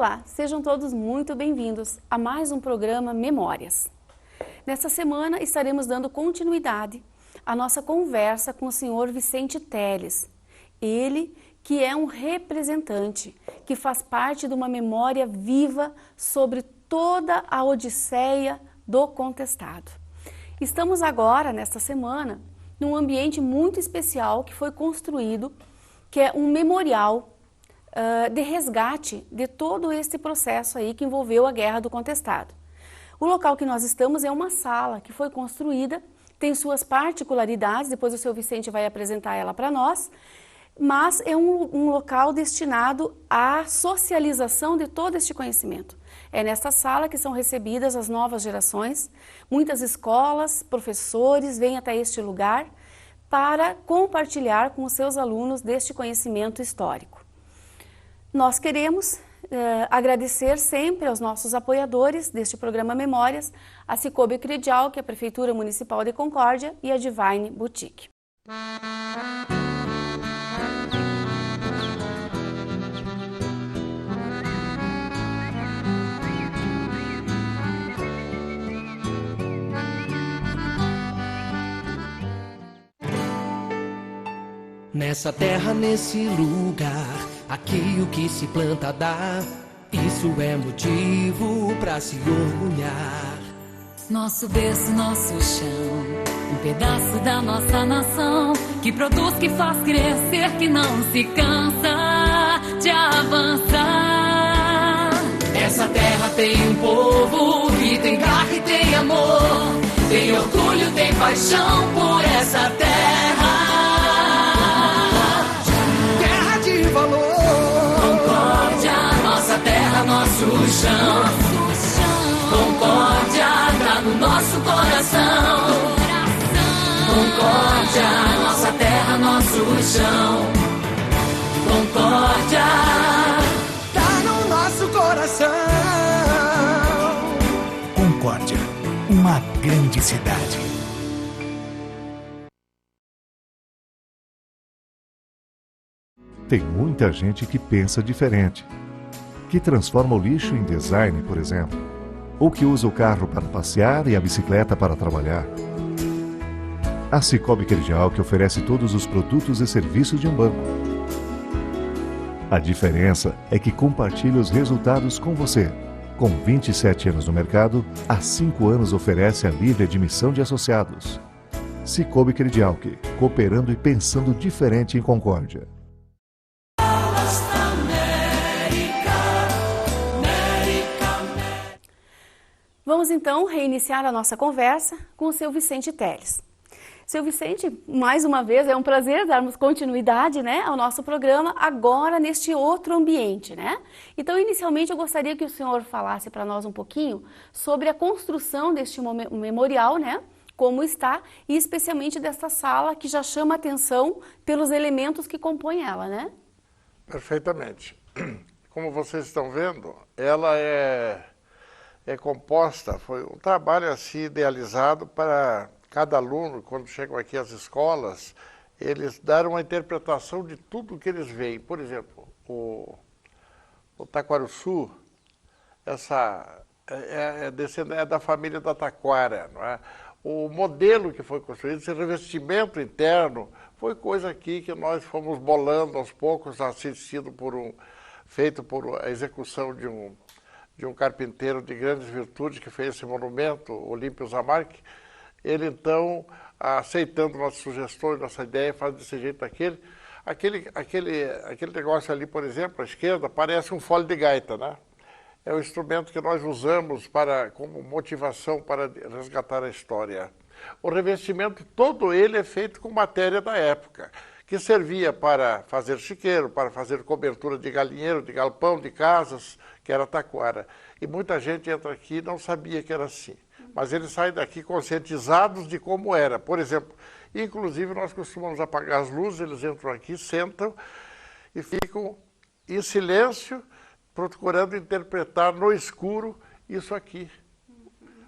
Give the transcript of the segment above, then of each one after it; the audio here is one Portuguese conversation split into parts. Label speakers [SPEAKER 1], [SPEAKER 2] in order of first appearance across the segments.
[SPEAKER 1] Olá, sejam todos muito bem-vindos a mais um programa Memórias. Nesta semana estaremos dando continuidade à nossa conversa com o senhor Vicente Teles. Ele que é um representante, que faz parte de uma memória viva sobre toda a odisseia do contestado. Estamos agora, nesta semana, num ambiente muito especial que foi construído, que é um memorial de resgate de todo esse processo aí que envolveu a Guerra do Contestado. O local que nós estamos é uma sala que foi construída, tem suas particularidades, depois o seu Vicente vai apresentar ela para nós, mas é um local destinado à socialização de todo este conhecimento. É nesta sala que são recebidas as novas gerações, muitas escolas, professores vêm até este lugar para compartilhar com os seus alunos deste conhecimento histórico. Nós queremos agradecer sempre aos nossos apoiadores deste programa Memórias, a Cicobi Credial, que é a Prefeitura Municipal de Concórdia, e a Divine Boutique.
[SPEAKER 2] Nessa terra, nesse lugar, aqui o que se planta dá. Isso é motivo pra se orgulhar.
[SPEAKER 3] Nosso berço, nosso chão, um pedaço da nossa nação, que produz, que faz crescer, que não se cansa de avançar.
[SPEAKER 2] Essa terra tem um povo que tem garra e tem amor, tem orgulho, tem paixão por essa terra. Nosso chão, Concórdia tá no nosso coração. Concórdia, nossa terra, nosso chão. Concórdia tá no nosso coração.
[SPEAKER 4] Concórdia, uma grande cidade.
[SPEAKER 5] Tem muita gente que pensa diferente, que transforma o lixo em design, por exemplo, ou que usa o carro para passear e a bicicleta para trabalhar. A Cicobi Credial que oferece todos os produtos e serviços de um banco. A diferença é que compartilha os resultados com você. Com 27 anos no mercado, há 5 anos oferece a livre admissão de associados. Cicobi Credial, cooperando e pensando diferente em Concórdia.
[SPEAKER 1] Vamos então reiniciar a nossa conversa com o seu Vicente Teles. Seu Vicente, mais uma vez, é um prazer darmos continuidade, né, ao nosso programa, agora neste outro ambiente, né? Então, inicialmente, eu gostaria que o senhor falasse para nós um pouquinho sobre a construção deste memorial, né, como está, e especialmente desta sala que já chama a atenção pelos elementos que compõem ela, né?
[SPEAKER 6] Perfeitamente. Como vocês estão vendo, ela é composta, foi um trabalho assim idealizado para cada aluno, quando chegam aqui às escolas, eles darem uma interpretação de tudo que eles veem. Por exemplo, o Taquarussu, é da família da Taquara, não é? O modelo que foi construído, esse revestimento interno, foi coisa aqui que nós fomos bolando aos poucos, feito por a execução de um carpinteiro de grandes virtudes que fez esse monumento, Olímpio Zamarck. Ele então, aceitando nossas sugestões, nossa ideia, faz desse jeito aquele negócio ali, por exemplo, à esquerda, parece um fole de gaita, né? É o instrumento que nós usamos como motivação para resgatar a história. O revestimento todo ele é feito com matéria da época, que servia para fazer chiqueiro, para fazer cobertura de galinheiro, de galpão, de casas, que era taquara. E muita gente entra aqui e não sabia que era assim. Mas eles saem daqui conscientizados de como era. Por exemplo, inclusive nós costumamos apagar as luzes, eles entram aqui, sentam e ficam em silêncio, procurando interpretar no escuro isso aqui.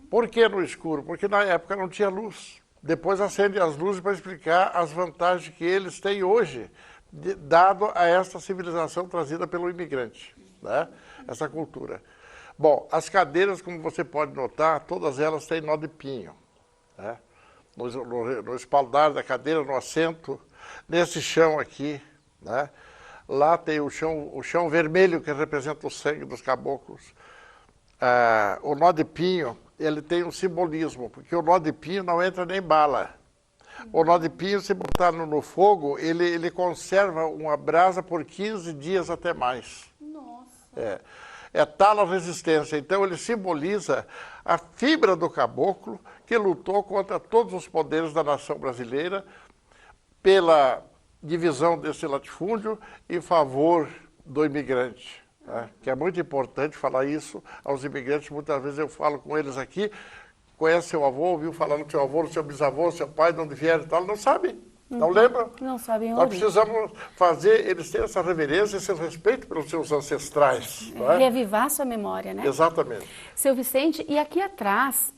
[SPEAKER 6] Por que no escuro? Porque na época não tinha luz. Depois acendem as luzes para explicar as vantagens que eles têm hoje, dado a esta civilização trazida pelo imigrante, né? essa cultura. Bom, as cadeiras, como você pode notar, todas elas têm nó de pinho, né? No espaldar da cadeira, no assento, nesse chão aqui, né? Lá tem o chão vermelho, que representa o sangue dos caboclos. O nó de pinho, ele tem um simbolismo, porque o nó de pinho não entra nem bala. O nó de pinho, se botar no fogo, ele conserva uma brasa por 15 dias até mais.
[SPEAKER 1] Nossa!
[SPEAKER 6] É tal a resistência. Então, ele simboliza a fibra do caboclo que lutou contra todos os poderes da nação brasileira pela divisão desse latifúndio em favor do imigrante. Né? Que é muito importante falar isso aos imigrantes. Muitas vezes eu falo com eles aqui, conhece seu avô, ouviu falando que seu avô, seu bisavô, seu pai, de onde vieram e tal, não sabem. Não lembram?
[SPEAKER 1] Não sabem
[SPEAKER 6] Nós
[SPEAKER 1] onde.
[SPEAKER 6] precisamos fazer eles terem essa reverência, esse respeito pelos seus ancestrais. Não é?
[SPEAKER 1] Reavivar sua memória, né?
[SPEAKER 6] Exatamente.
[SPEAKER 1] Seu Vicente, e aqui atrás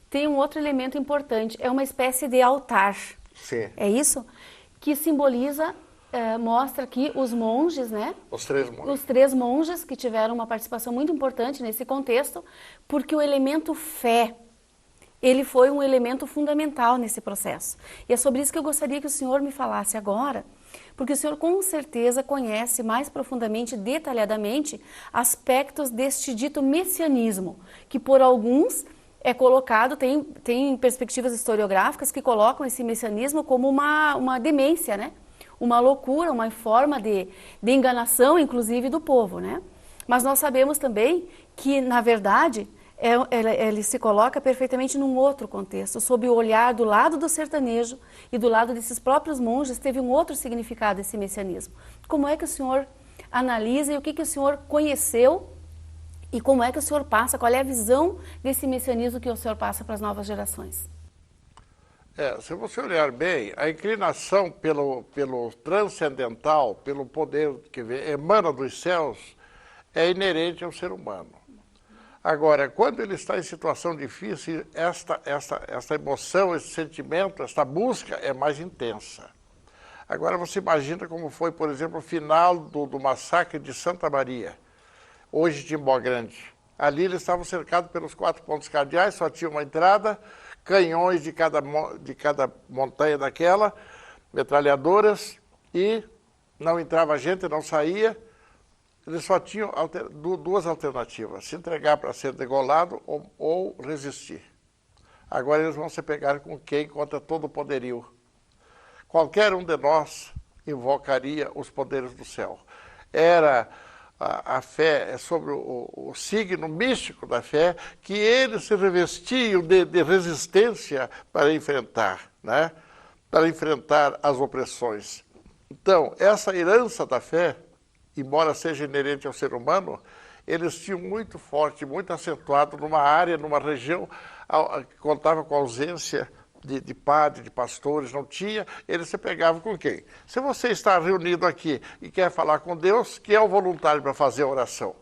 [SPEAKER 1] tem um outro elemento importante, é uma espécie de altar.
[SPEAKER 6] Sim.
[SPEAKER 1] É isso? Que simboliza, mostra aqui os monges, né?
[SPEAKER 6] Os 3 monges.
[SPEAKER 1] Os 3 monges que tiveram uma participação muito importante nesse contexto, porque o elemento fé, ele foi um elemento fundamental nesse processo. E é sobre isso que eu gostaria que o senhor me falasse agora, porque o senhor com certeza conhece mais profundamente, detalhadamente, aspectos deste dito messianismo, que por alguns é colocado, tem perspectivas historiográficas que colocam esse messianismo como uma demência, né? Uma loucura, uma forma de enganação, inclusive, do povo, né? Mas nós sabemos também que, na verdade, ele se coloca perfeitamente num outro contexto, sob o olhar do lado do sertanejo e do lado desses próprios monges, teve um outro significado esse messianismo. Como é que o senhor analisa e o que o senhor conheceu e como é que o senhor passa, qual é a visão desse messianismo que o senhor passa para as novas gerações?
[SPEAKER 6] Se você olhar bem, a inclinação pelo transcendental, pelo poder que emana dos céus, é inerente ao ser humano. Agora, quando ele está em situação difícil, esta emoção, esse sentimento, esta busca é mais intensa. Agora você imagina como foi, por exemplo, o final do massacre de Santa Maria, hoje Timbó Grande. Ali eles estavam cercados pelos 4 pontos cardeais, só tinha uma entrada, canhões de cada montanha daquela, metralhadoras, e não entrava gente, não saía. Eles só tinham 2 alternativas, se entregar para ser degolado ou resistir. Agora eles vão se pegar com quem contra todo o poderio. Qualquer um de nós invocaria os poderes do céu. A fé é sobre o signo místico da fé, que eles se revestiam de resistência para enfrentar, né? Para enfrentar as opressões. Então, essa herança da fé, embora seja inerente ao ser humano, eles tinham muito forte, muito acentuado numa área, numa região que contava com a ausência de padre, de pastores, não tinha, eles se pegavam com quem? Se você está reunido aqui e quer falar com Deus, quem é o voluntário para fazer a oração?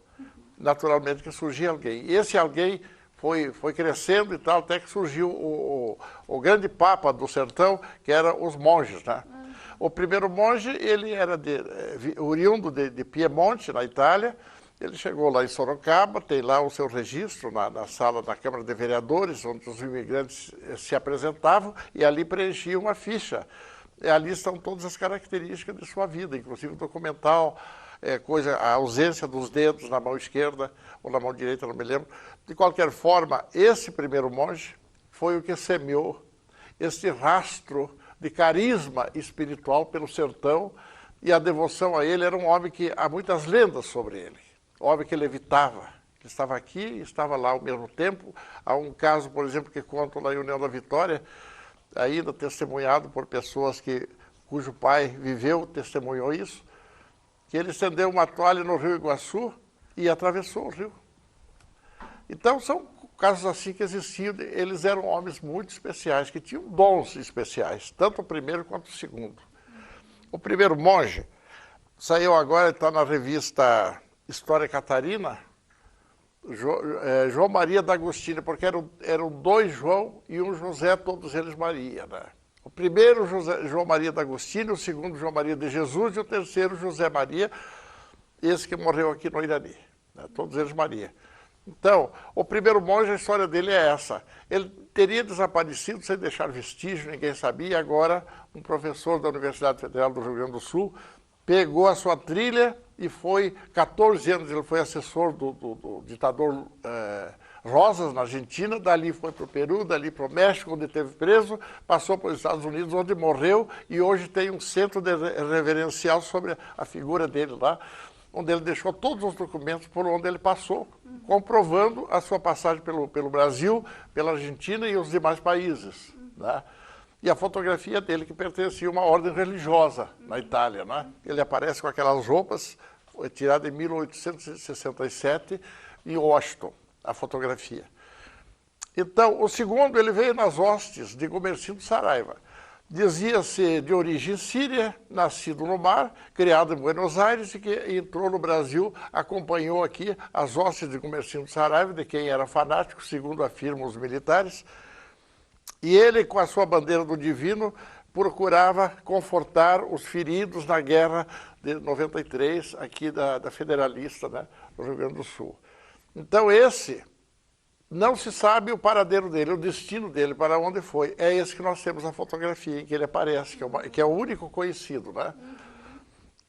[SPEAKER 6] Naturalmente que surgia alguém. E esse alguém foi crescendo e tal, até que surgiu o grande papa do sertão, que eram os monges, né? O primeiro monge, ele era oriundo de Piemonte, na Itália. Ele chegou lá em Sorocaba, tem lá o seu registro na sala da Câmara de Vereadores, onde os imigrantes se apresentavam, e ali preenchiam uma ficha. E ali estão todas as características de sua vida, inclusive documental, a ausência dos dedos na mão esquerda ou na mão direita, não me lembro. De qualquer forma, esse primeiro monge foi o que semeou esse rastro de carisma espiritual pelo sertão, e a devoção a ele era um homem que há muitas lendas sobre ele. Um homem que levitava, que estava aqui e estava lá ao mesmo tempo. Há um caso, por exemplo, que contam lá em União da Vitória, ainda testemunhado por pessoas cujo pai viveu, testemunhou isso, que ele estendeu uma toalha no Rio Iguaçu e atravessou o rio. Então, são casos assim que existiam. Eles eram homens muito especiais, que tinham dons especiais, tanto o primeiro quanto o segundo. O primeiro monge saiu agora, está na revista História Catarina, João Maria D'Agostino, porque eram 2 João e um José, todos eles Maria, né? O primeiro João Maria D'Agostino, o segundo João Maria de Jesus e o terceiro José Maria, esse que morreu aqui no Irani. né? Todos eles Maria. Então, o primeiro monge, a história dele é essa. Ele teria desaparecido sem deixar vestígio, ninguém sabia, e agora um professor da Universidade Federal do Rio Grande do Sul pegou a sua trilha e foi, 14 anos, ele foi assessor do ditador Rosas, na Argentina, dali foi para o Peru, dali para o México, onde esteve preso, passou para os Estados Unidos, onde morreu, e hoje tem um centro reverencial sobre a figura dele lá, onde ele deixou todos os documentos por onde ele passou, comprovando a sua passagem pelo Brasil, pela Argentina e os demais países, né? E a fotografia dele, que pertencia a uma ordem religiosa na Itália, né? Ele aparece com aquelas roupas, foi tirada em 1867, em Washington, a fotografia. Então, o segundo, ele veio nas hostes de Gumercindo Saraiva. Dizia-se de origem síria, nascido no mar, criado em Buenos Aires e que entrou no Brasil, acompanhou aqui as hostes de Gumercindo Saraiva, de quem era fanático, segundo afirmam os militares. E ele, com a sua bandeira do divino, procurava confortar os feridos na guerra de 93, aqui da Federalista, né, no Rio Grande do Sul. Então esse, não se sabe o paradeiro dele, o destino dele, para onde foi. É esse que nós temos a fotografia em que ele aparece, que é o único conhecido, né?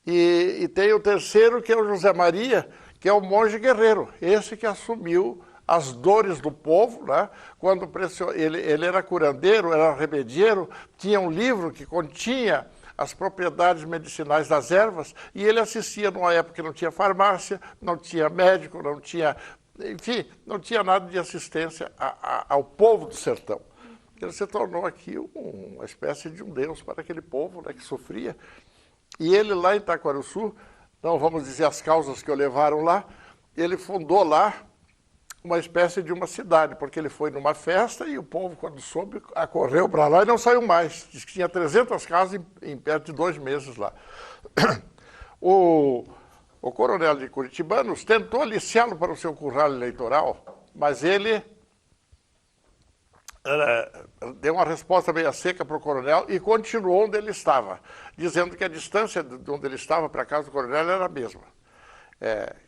[SPEAKER 6] E tem o terceiro, que é o José Maria, que é o monge guerreiro, esse que assumiu as dores do povo, né? Quando ele era curandeiro, era remedieiro, tinha um livro que continha as propriedades medicinais das ervas, e ele assistia numa época que não tinha farmácia, não tinha médico, não tinha, enfim, não tinha nada de assistência ao povo do sertão. Ele se tornou aqui uma espécie de um deus para aquele povo, né, que sofria. E ele lá em Taquarussu, não vamos dizer as causas que o levaram lá, ele fundou lá uma espécie de uma cidade, porque ele foi numa festa e o povo, quando soube, acorreu para lá e não saiu mais. Diz que tinha 300 casas em perto de 2 meses lá. O coronel de Curitibanos tentou aliciá-lo para o seu curral eleitoral, mas ele deu uma resposta meio seca para o coronel e continuou onde ele estava, dizendo que a distância de onde ele estava para a casa do coronel era a mesma.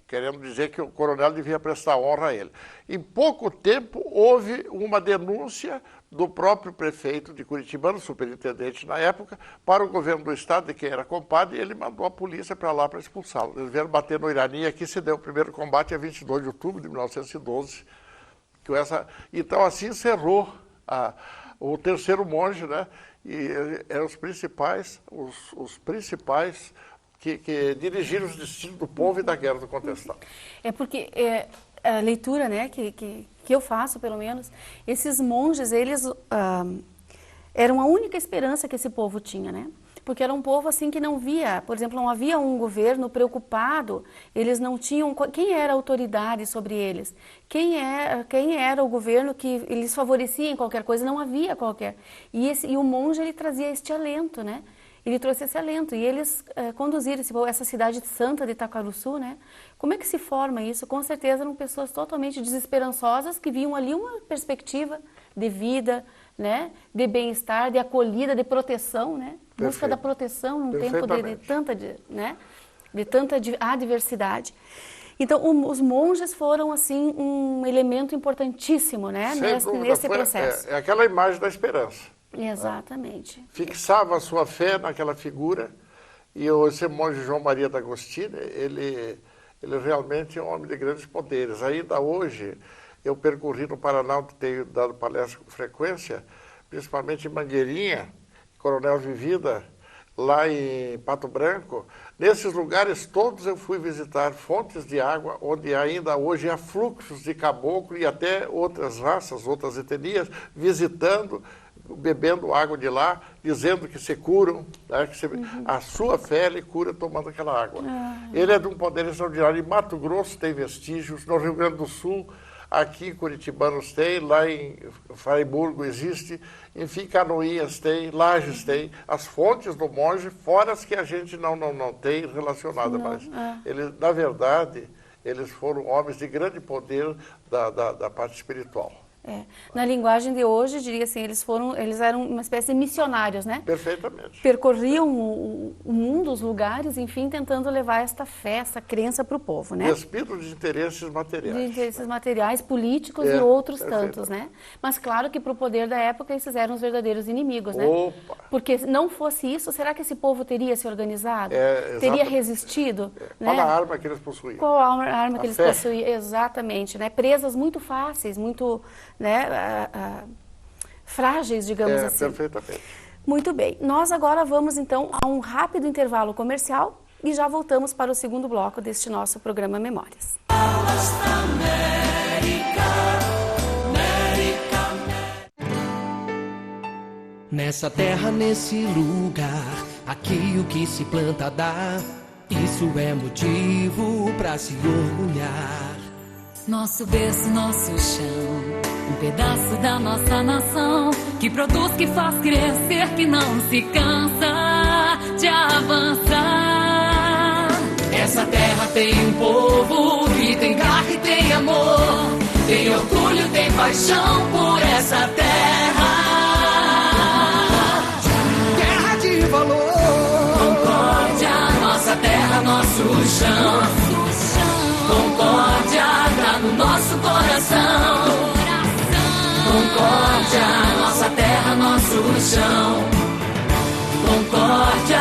[SPEAKER 6] Querendo dizer que o coronel devia prestar honra a ele. Em pouco tempo, houve uma denúncia do próprio prefeito de Curitibano, superintendente na época, para o governo do estado, de quem era compadre, e ele mandou a polícia para lá para expulsá-lo. Eles vieram bater no Irani, e aqui se deu o primeiro combate a 22 de outubro de 1912. Então, assim encerrou o terceiro monge, né? E eram os principais que dirigiram os destinos do povo e da guerra do contestado.
[SPEAKER 1] É porque a leitura, né, que eu faço, pelo menos, esses monges, eles eram a única esperança que esse povo tinha, né? Porque era um povo assim que não via, por exemplo, não havia um governo preocupado, eles não tinham, quem era a autoridade sobre eles? Quem era o governo que eles favoreciam em qualquer coisa? Não havia qualquer. E o monge, ele trazia este alento, né? Ele trouxe esse alento e eles conduziram essa cidade santa de Taquarussu, né? Como é que se forma isso? Com certeza eram pessoas totalmente desesperançosas que viam ali uma perspectiva de vida, né? De bem-estar, de acolhida, de proteção, né? Busca da proteção num tempo de tanta adversidade. Então, os monges foram, assim, um elemento importantíssimo, né? Nesse processo.
[SPEAKER 6] É aquela imagem da esperança.
[SPEAKER 1] Exatamente.
[SPEAKER 6] Fixava a sua fé naquela figura, e esse monge João Maria d'Agostini, ele realmente é um homem de grandes poderes. Ainda hoje, eu percorri no Paraná, onde tenho dado palestra com frequência, principalmente em Mangueirinha, Coronel Vivida, lá em Pato Branco. Nesses lugares todos eu fui visitar fontes de água, onde ainda hoje há fluxos de caboclo e até outras raças, outras etnias, visitando, bebendo água de lá, dizendo que se curam, né, que a sua fé ele cura tomando aquela água. Ele é de um poder extraordinário. Em Mato Grosso tem vestígios, no Rio Grande do Sul, aqui em Curitibanos tem, lá em Freiburgo existe, enfim, Canoinhas tem, Lages tem, as fontes do monge, fora as que a gente não tem relacionada, mas na verdade, eles foram homens de grande poder da parte espiritual.
[SPEAKER 1] Na linguagem de hoje, diria assim, eles eram uma espécie de missionários, né?
[SPEAKER 6] Perfeitamente.
[SPEAKER 1] Percorriam o mundo, os lugares, enfim, tentando levar esta fé, essa crença para o povo, né?
[SPEAKER 6] Despido de interesses materiais.
[SPEAKER 1] De interesses materiais, políticos e outros
[SPEAKER 6] perfeito.
[SPEAKER 1] tantos, né? Mas claro que para o poder da época esses eram os verdadeiros inimigos, né?
[SPEAKER 6] Opa!
[SPEAKER 1] Porque se não fosse isso, será que esse povo teria se organizado? Teria
[SPEAKER 6] exatamente.
[SPEAKER 1] resistido?
[SPEAKER 6] Qual
[SPEAKER 1] Né?
[SPEAKER 6] a arma que eles possuíam?
[SPEAKER 1] Qual a arma que eles
[SPEAKER 6] fé.
[SPEAKER 1] possuíam? Exatamente, né? Presas muito fáceis, muito, né, frágeis, digamos assim.
[SPEAKER 6] Perfeitamente.
[SPEAKER 1] Muito bem. Nós agora vamos então a um rápido intervalo comercial e já voltamos para o segundo bloco deste nosso programa Memórias.
[SPEAKER 2] Nessa terra, nesse lugar, aqui o que se planta dá. Isso é motivo pra se orgulhar.
[SPEAKER 3] Nosso berço, nosso chão, um pedaço da nossa nação, que produz, que faz crescer, que não se cansa de avançar.
[SPEAKER 2] Essa terra tem um povo que tem garra e tem amor, tem orgulho, tem paixão por essa terra. Terra de valor,
[SPEAKER 3] Concórdia, nossa terra, nosso chão.
[SPEAKER 2] concórdia tá no nosso coração. Concórdia, nossa terra, nosso chão. Concórdia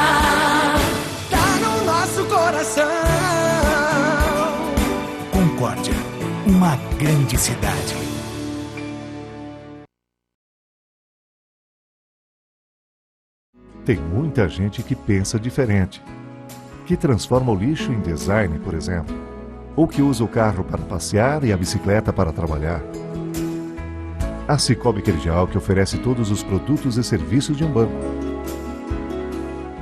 [SPEAKER 2] tá no nosso coração.
[SPEAKER 4] Concórdia, uma grande cidade.
[SPEAKER 5] Tem muita gente que pensa diferente, que transforma o lixo em design, por exemplo, ou que usa o carro para passear e a bicicleta para trabalhar. A Cicobi Credial que oferece todos os produtos e serviços de um banco.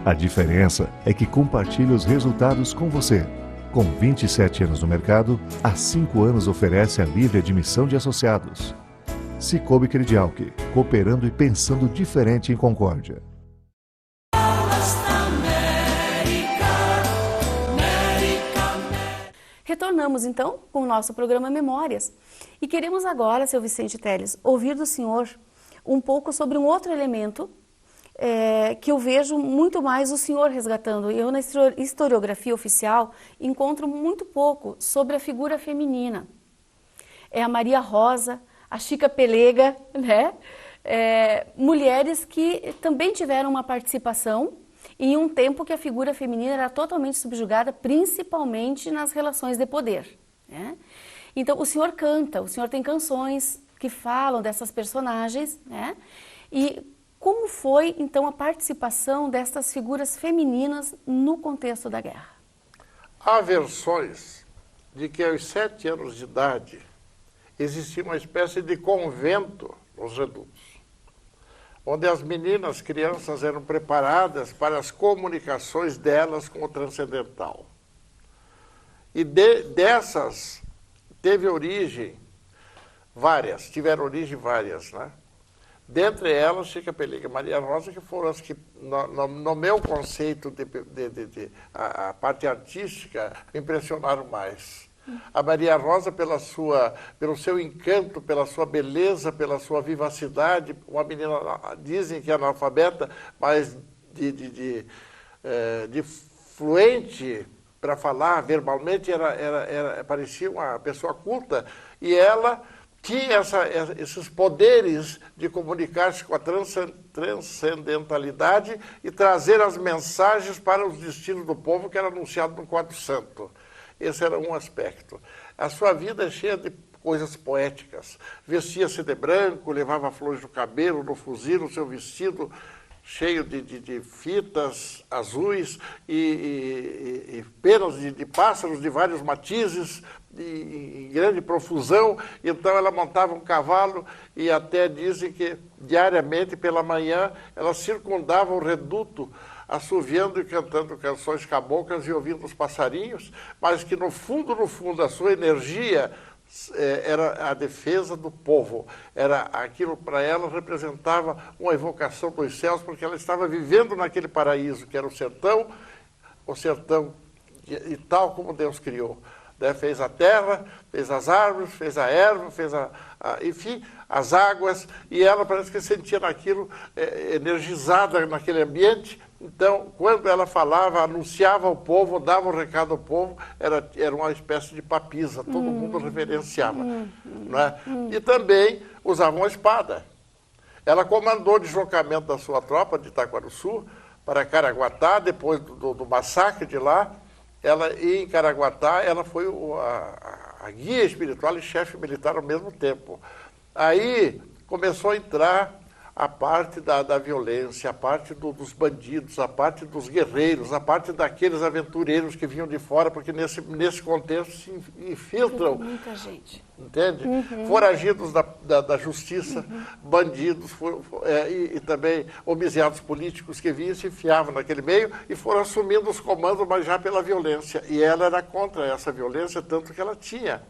[SPEAKER 5] A diferença é que compartilha os resultados com você. Com 27 anos no mercado, há 5 anos oferece a livre admissão de associados. Cicobi Credial, cooperando e pensando diferente em Concórdia.
[SPEAKER 1] Retornamos então com o nosso programa Memórias e queremos agora, seu Vicente Teles, ouvir do senhor um pouco sobre um outro elemento que eu vejo muito mais o senhor resgatando. Eu na historiografia oficial encontro muito pouco sobre a figura feminina. É a Maria Rosa, a Chica Pelega, né? Mulheres que também tiveram uma participação em um tempo que a figura feminina era totalmente subjugada, principalmente nas relações de poder, né? Então, o senhor canta, o senhor tem canções que falam dessas personagens, né? E como foi, então, a participação destas figuras femininas no contexto da guerra?
[SPEAKER 6] Há versões de que aos 7 anos de idade existia uma espécie de convento nos redutos, onde as meninas, crianças, eram preparadas para as comunicações delas com o transcendental. E dessas teve origem tiveram origem várias, né? Dentre elas, Chica Pelega e Maria Rosa, que foram as que, no meu conceito a parte artística, me impressionaram mais. A Maria Rosa, pelo seu encanto, pela sua beleza, pela sua vivacidade, uma menina, dizem que é analfabeta, mas de fluente para falar verbalmente, parecia uma pessoa culta, e ela tinha esses poderes de comunicar-se com a transcendentalidade e trazer as mensagens para os destinos do povo, que era anunciado no Quadro Santo. Esse era um aspecto. A sua vida é cheia de coisas poéticas. Vestia-se de branco, levava flores no cabelo, no fuzil, no seu vestido cheio de fitas azuis e penas de pássaros de vários matizes, em grande profusão. Então ela montava um cavalo e até dizem que diariamente, pela manhã, ela circundava o reduto, assoviando e cantando canções caboclas e ouvindo os passarinhos, mas que no fundo, a sua energia era a defesa do povo. Era aquilo, para ela, representava uma evocação dos céus, porque ela estava vivendo naquele paraíso que era o sertão e tal como Deus criou. Né? Fez a terra, fez as árvores, fez a erva, fez enfim, as águas, e ela parece que sentia naquilo, energizada naquele ambiente. Então, quando ela falava, anunciava ao povo, dava um recado ao povo, era uma espécie de papisa, todo mundo reverenciava. Não é? E também usava uma espada. Ela comandou o deslocamento da sua tropa de Itaquaruçu para Caraguatá, depois do massacre de lá. Ela ia em Caraguatá, ela foi a guia espiritual e chefe militar ao mesmo tempo. Aí começou a entrar a parte da violência, a parte dos bandidos, a parte dos guerreiros, a parte daqueles aventureiros que vinham de fora, porque nesse contexto se infiltram.
[SPEAKER 1] Muita gente.
[SPEAKER 6] Entende? Foragidos da justiça, bandidos e também homicidados políticos que vinham e se enfiavam naquele meio e foram assumindo os comandos, mas já pela violência. E ela era contra essa violência, tanto que ela tinha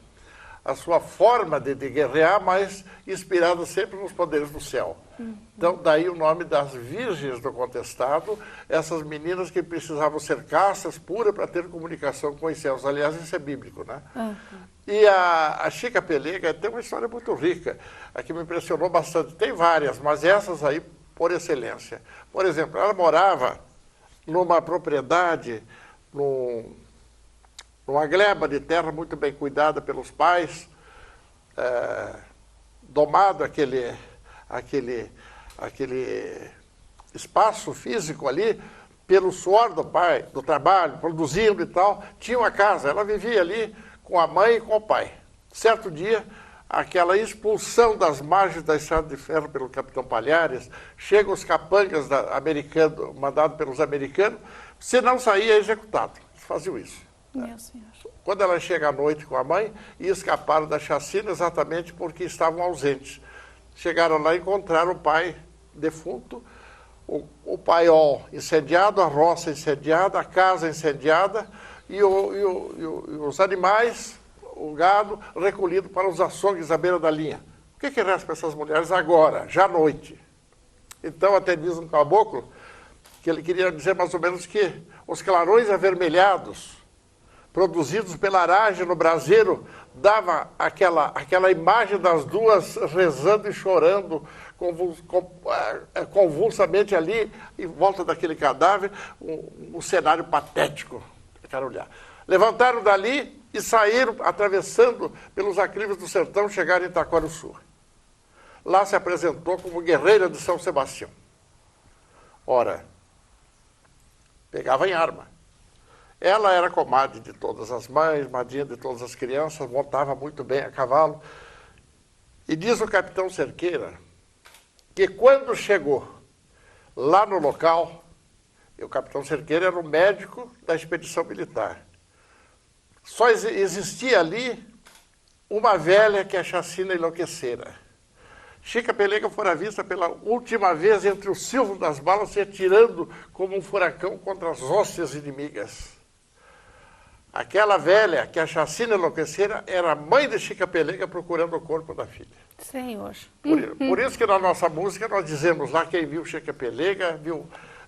[SPEAKER 6] a sua forma de guerrear, mas inspirada sempre nos poderes do céu. Então, daí o nome das Virgens do Contestado, essas meninas que precisavam ser castas, puras, para ter comunicação com os céus. Aliás, isso é bíblico, né? E a Chica Pelega tem uma história muito rica, a que me impressionou bastante. Tem várias, mas essas aí, por excelência. Por exemplo, ela morava numa propriedade, numa gleba de terra muito bem cuidada pelos pais, domado aquele espaço físico ali, pelo suor do pai, do trabalho, produzindo e tal. Tinha uma casa, ela vivia ali com a mãe e com o pai. Certo dia, aquela expulsão das margens da Estrada de Ferro pelo capitão Palhares, chegam os capangas americanos, mandados pelos americanos, se não saía, é executado. Eles faziam isso.
[SPEAKER 1] Meu Senhor.
[SPEAKER 6] Quando ela chega à noite com a mãe, e escaparam da chacina exatamente porque estavam ausentes. Chegaram lá e encontraram o pai defunto, o paiol incendiado, a roça incendiada, a casa incendiada e os animais, o gado, recolhido para os açougues à beira da linha. O que resta para essas mulheres agora, já à noite? Então, até diz um caboclo que ele queria dizer mais ou menos que os clarões avermelhados produzidos pela aragem no braseiro, dava aquela imagem das duas rezando e chorando convulsamente ali, em volta daquele cadáver, um cenário patético. Quero olhar. Levantaram dali e saíram, atravessando pelos aclives do sertão, chegaram em Itaquaruçu. Lá se apresentou como guerreira de São Sebastião. Ora, pegava em arma. Ela era comadre de todas as mães, madrinha de todas as crianças, montava muito bem a cavalo. E diz o capitão Cerqueira que quando chegou lá no local, e o capitão Cerqueira era o médico da expedição militar, só existia ali uma velha que a chacina enlouquecera. Chica Pelega fora vista pela última vez entre o silvo das balas se atirando como um furacão contra as hóstias inimigas. Aquela velha que a chacina enlouquecera era a mãe de Chica Pelega procurando o corpo da filha.
[SPEAKER 1] Senhor.
[SPEAKER 6] Por isso que na nossa música nós dizemos lá, quem viu Chica Pelega,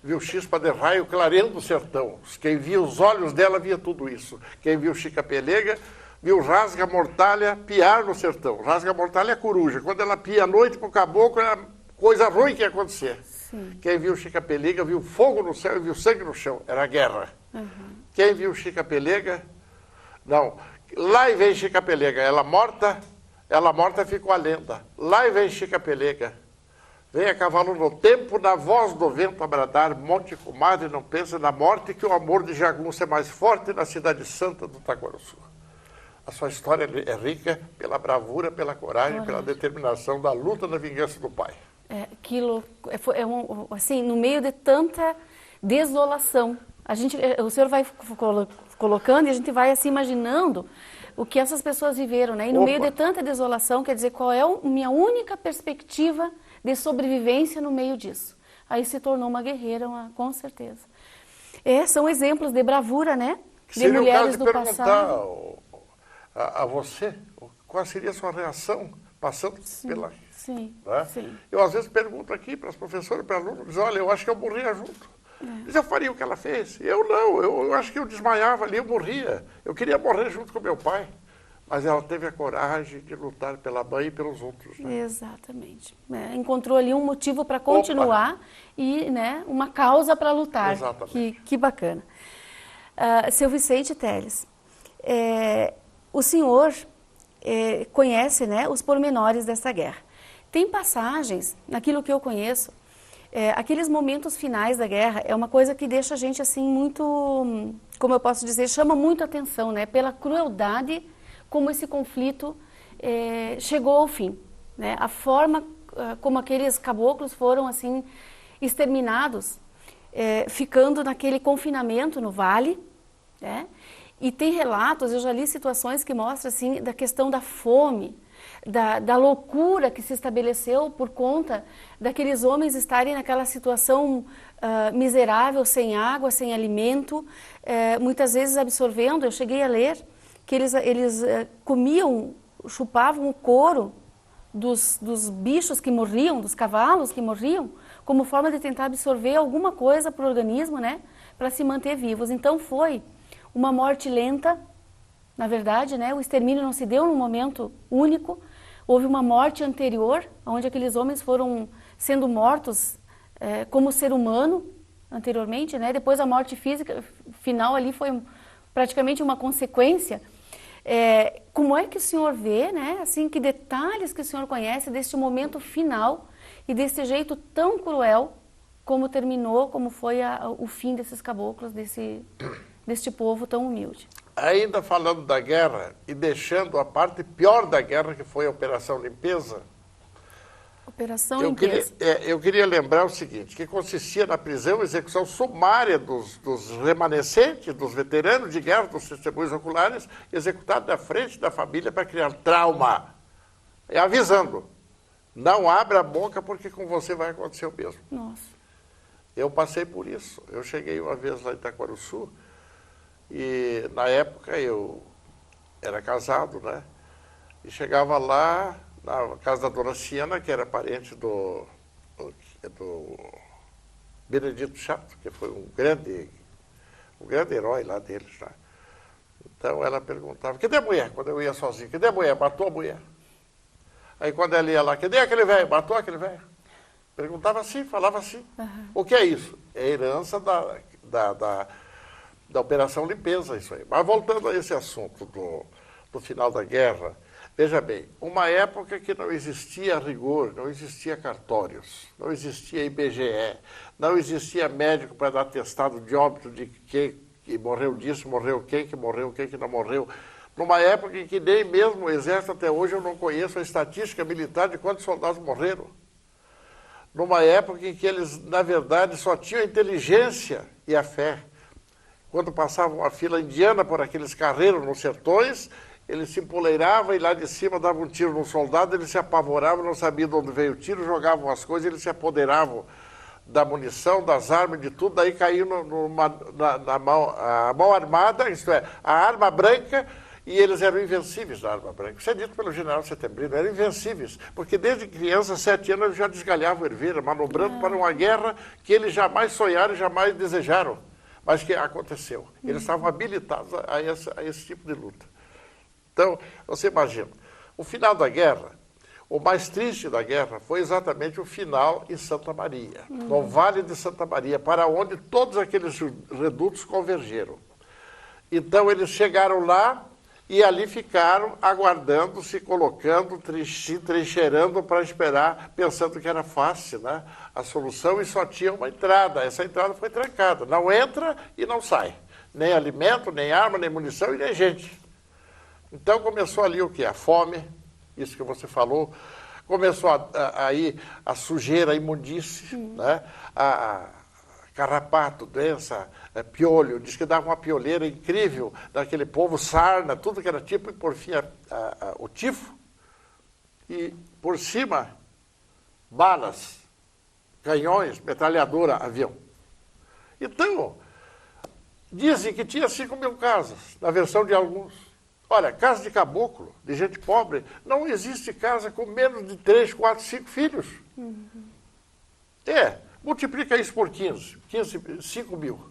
[SPEAKER 6] viu chispa de raio clareando o sertão. Quem via os olhos dela via tudo isso. Quem viu Chica Pelega, viu rasga-mortalha piar no sertão. Rasga-mortalha é coruja. Quando ela pia à noite para o caboclo, era coisa ruim que ia acontecer. Sim. Quem viu Chica Pelega viu fogo no céu e viu sangue no chão. Era a guerra. Quem viu Chica Pelega, não, lá e vem Chica Pelega, ela morta ficou a lenda. Lá e vem Chica Pelega, vem a cavalo no tempo, na voz do vento a bradar, monte comadre, não pensa na morte, que o amor de jagunço é mais forte na cidade santa do Itaquaruçu. A sua história é rica pela bravura, pela coragem, pela determinação da luta na vingança do pai.
[SPEAKER 1] Assim, no meio de tanta desolação, o senhor vai colocando e a gente vai assim imaginando o que essas pessoas viveram, né? E no meio de tanta desolação, quer dizer, qual é a minha única perspectiva de sobrevivência no meio disso? Aí se tornou uma guerreira, com certeza. São exemplos de bravura, né? De mulheres do passado.
[SPEAKER 6] A você, qual seria a sua reação passando pela...
[SPEAKER 1] Sim,
[SPEAKER 6] né?
[SPEAKER 1] sim.
[SPEAKER 6] Eu às vezes pergunto aqui para as professoras e para alunos, olha, eu acho que eu morria junto. Mas eu faria o que ela fez. Eu não, eu acho que eu desmaiava ali, eu morria. Eu queria morrer junto com meu pai. Mas ela teve a coragem de lutar pela mãe e pelos outros. Né?
[SPEAKER 1] Exatamente. Encontrou ali um motivo para continuar e, né, uma causa para lutar.
[SPEAKER 6] Exatamente.
[SPEAKER 1] Que bacana. Seu Vicente Teles, o senhor conhece, né, os pormenores dessa guerra. Tem passagens, naquilo que eu conheço, aqueles momentos finais da guerra é uma coisa que deixa a gente assim muito, como eu posso dizer, chama muito a atenção, né, pela crueldade como esse conflito chegou ao fim, né? A forma como aqueles caboclos foram assim exterminados, ficando naquele confinamento no vale, né? E tem relatos, eu já li situações que mostram assim da questão da fome, da loucura que se estabeleceu por conta daqueles homens estarem naquela situação miserável, sem água, sem alimento, muitas vezes absorvendo. Eu cheguei a ler que eles comiam, chupavam o couro dos bichos que morriam, dos cavalos que morriam, como forma de tentar absorver alguma coisa para o organismo, né, para se manter vivos. Então foi uma morte lenta, na verdade, né, o extermínio não se deu num momento único, houve uma morte anterior, onde aqueles homens foram sendo mortos como ser humano anteriormente, né, depois a morte física final ali foi praticamente uma consequência. Como é que o senhor vê, né, assim, que detalhes que o senhor conhece deste momento final e desse jeito tão cruel como terminou, como foi o fim desses caboclos, deste povo tão humilde?
[SPEAKER 6] Ainda falando da guerra e deixando a parte pior da guerra, que foi a Operação Limpeza,
[SPEAKER 1] Operação Limpeza.
[SPEAKER 6] Eu queria lembrar o seguinte, que consistia na prisão e execução sumária dos remanescentes, dos veteranos de guerra, dos testemunhos oculares, executados na frente da família para criar trauma. Avisando, não abra a boca porque com você vai acontecer o mesmo.
[SPEAKER 1] Nossa.
[SPEAKER 6] Eu passei por isso. Eu cheguei uma vez lá em Itaquaruçu e, na época, eu era casado, né? E chegava lá na casa da dona Siena, que era parente do Benedito Chato, que foi um grande herói lá deles. Né? Então ela perguntava, cadê a mulher? Quando eu ia sozinho, cadê a mulher? Matou a mulher. Aí quando ela ia lá, cadê aquele velho? Matou aquele velho. Perguntava assim, falava assim. Uhum. O que é isso? É herança da Operação Limpeza, isso aí. Mas voltando a esse assunto do final da guerra, veja bem, uma época que não existia rigor, não existia cartórios, não existia IBGE, não existia médico para dar atestado de óbito de quem que morreu disso, morreu quem que não morreu. Numa época em que nem mesmo o Exército, até hoje, eu não conheço a estatística militar de quantos soldados morreram. Numa época em que eles, na verdade, só tinham a inteligência e a fé. Quando passavam a fila indiana por aqueles carreiros nos sertões, ele se empoleirava e lá de cima dava um tiro no soldado, ele se apavorava, não sabia de onde veio o tiro, jogavam as coisas, eles se apoderavam da munição, das armas, de tudo, daí caiu na mão armada, isto é, a arma branca, e eles eram invencíveis na arma branca. Isso é dito pelo general Setembrino, eram invencíveis, porque desde criança, 7 anos, eles já desgalhavam ervilha, manobrando para uma guerra que eles jamais sonharam e jamais desejaram, mas que aconteceu. Eles estavam habilitados a esse tipo de luta. Então, você imagina, o final da guerra, o mais triste da guerra foi exatamente o final em Santa Maria, no Vale de Santa Maria, para onde todos aqueles redutos convergeram. Então, eles chegaram lá e ali ficaram aguardando, se colocando, se trincheirando para esperar, pensando que era fácil, né? A solução, e só tinha uma entrada. Essa entrada foi trancada. Não entra e não sai. Nem alimento, nem arma, nem munição e nem gente. Então começou ali o quê? A fome, isso que você falou, começou aí a sujeira, a imundície, né? A carrapato, doença, piolho, diz que dava uma piolheira incrível daquele povo, sarna, tudo que era tipo, e por fim o tifo, e por cima, balas, canhões, metralhadora, avião. Então, dizem que tinha 5.000 casas, na versão de alguns. Olha, casa de caboclo, de gente pobre, não existe casa com menos de 3, 4, 5 filhos. Multiplica isso por 5 mil.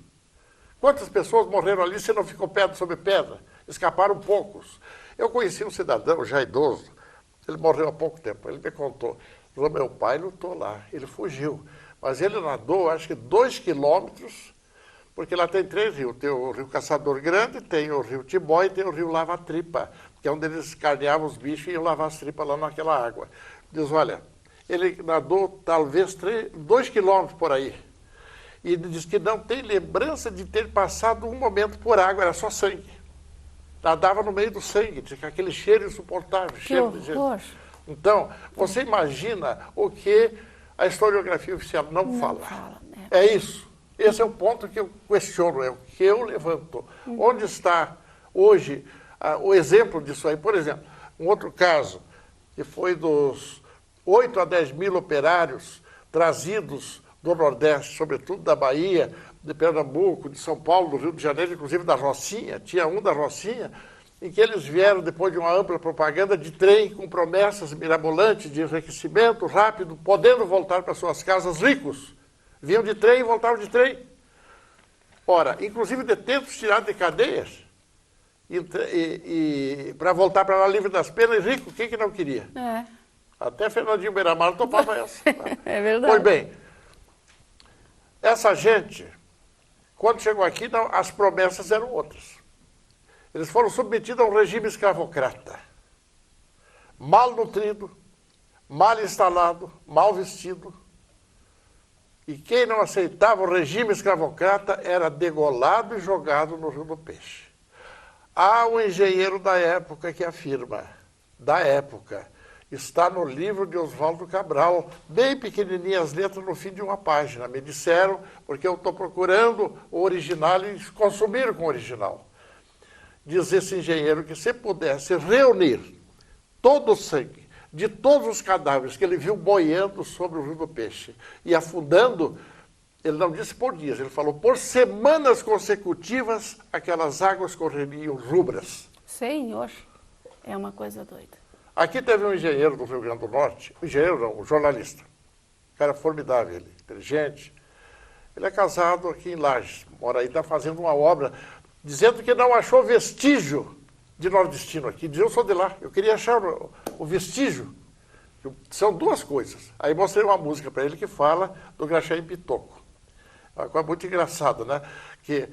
[SPEAKER 6] Quantas pessoas morreram ali se não ficou pedra sobre pedra? Escaparam poucos. Eu conheci um cidadão já idoso, ele morreu há pouco tempo, ele me contou. O meu pai lutou lá, ele fugiu. Mas ele nadou, acho que 2 quilômetros, porque lá tem 3 rios. Tem o Rio Caçador Grande, tem o Rio Timbó e tem o Rio Lava-Tripa, que é onde eles carneavam os bichos e iam lavar as tripas lá naquela água. Diz, olha, ele nadou talvez 2 quilômetros por aí. E ele diz que não tem lembrança de ter passado um momento por água, era só sangue. Nadava no meio do sangue, tinha aquele cheiro insuportável.
[SPEAKER 1] Que
[SPEAKER 6] cheiro de
[SPEAKER 1] horror.
[SPEAKER 6] Então, você imagina o que a historiografia oficial não fala.
[SPEAKER 1] né?
[SPEAKER 6] É isso. Esse é o ponto que eu questiono, é o que eu levanto. Onde está hoje o exemplo disso aí? Por exemplo, um outro caso, que foi dos 8 a 10 mil operários trazidos do Nordeste, sobretudo da Bahia, de Pernambuco, de São Paulo, do Rio de Janeiro, inclusive da Rocinha, tinha um da Rocinha, em que eles vieram depois de uma ampla propaganda de trem com promessas mirabolantes de enriquecimento rápido, podendo voltar para suas casas ricos. Vinham de trem e voltavam de trem. Ora, inclusive detentos tirados de cadeias, e para voltar para lá livre das penas, e rico, quem que não queria?
[SPEAKER 1] É.
[SPEAKER 6] Até Fernandinho Beiramar topava essa.
[SPEAKER 1] É verdade.
[SPEAKER 6] Pois bem, essa gente, quando chegou aqui, não, as promessas eram outras. Eles foram submetidos a um regime escravocrata. Mal nutrido, mal instalado, mal vestido. E quem não aceitava o regime escravocrata era degolado e jogado no Rio do Peixe. Há um engenheiro da época que afirma, da época, está no livro de Oswaldo Cabral, bem pequenininha as letras no fim de uma página. Me disseram, porque eu estou procurando o original e consumir com o original. Diz esse engenheiro que se pudesse reunir todo o sangue de todos os cadáveres que ele viu boiando sobre o Rio do Peixe e afundando, ele não disse por dias, ele falou por semanas consecutivas, aquelas águas correriam rubras.
[SPEAKER 1] Senhor, é uma coisa doida.
[SPEAKER 6] Aqui teve um engenheiro do Rio Grande do Norte, um engenheiro não, um jornalista, um cara formidável, ele, inteligente. Ele é casado aqui em Lages, mora aí, está fazendo uma obra, dizendo que não achou vestígio de nordestino aqui. Diz, eu sou de lá, eu queria achar o vestígio. São duas coisas. Aí mostrei uma música para ele que fala do Graxaí Pitoco. É uma coisa muito engraçada, né? Que